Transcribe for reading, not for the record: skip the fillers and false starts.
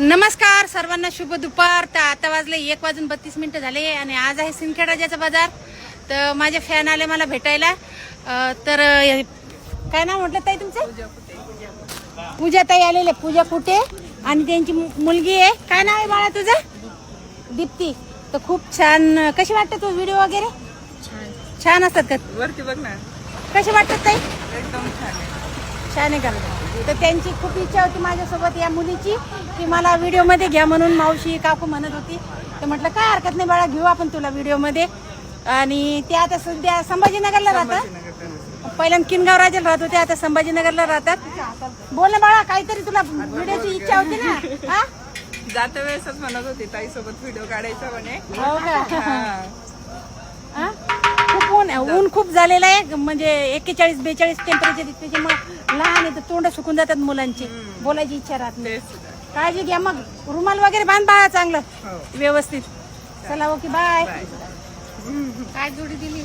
नमस्कार सर्वांना, शुभ दुपार. तर आता वाजले 1:32 झाले आणि आज आहे सिंदखेडराजाचा बाजार. तर माझे फॅन आले मला भेटायला. तर काय नाव म्हटलं ताई तुमचं? पूजा ताई आलेले, पूजा कुठे आणि त्यांची मुलगी आहे. काय नाव आहे बाळा तुझं? दीप्ती. तर खूप छान. कशी वाटते तू व्हिडिओ वगैरे? छान असतात का? वरती बघ ना, कशी वाटतात ताई? एकदम छान आहे. छान आहे का? तर त्यांची खूप इच्छा होती माझ्यासोबत या मुलीची की मला व्हिडिओमध्ये घ्या म्हणून. मावशी काकू म्हणत होती. तर म्हटलं काय हरकत नाही बाळा, घेऊ आपण तुला व्हिडिओमध्ये. आणि ते आता सध्या संभाजीनगरला राहतात. पहिल्यांदा किनगाव राजाला राहत होते, आता संभाजीनगरला राहतात. बोल ना बाळा, काहीतरी तुला व्हिडिओची इच्छा होती ना? हा, जाता वेळेसच म्हणत होती ताई सोबत व्हिडिओ काढायचा म्हणे. हो का? हा. हा? खूप ऊन खूप झालेलं आहे. म्हणजे 41-42 टेम्परेचर. त्याच्यामुळे लहान आहे तर तोंड सुकून जातात मुलांची, बोलायची इच्छा राहत नाही. काळजी घ्या. मग रुमाल वगैरे बांध बाळा चांगलं व्यवस्थित. चला ओके, बाय. काय जोडी दिली?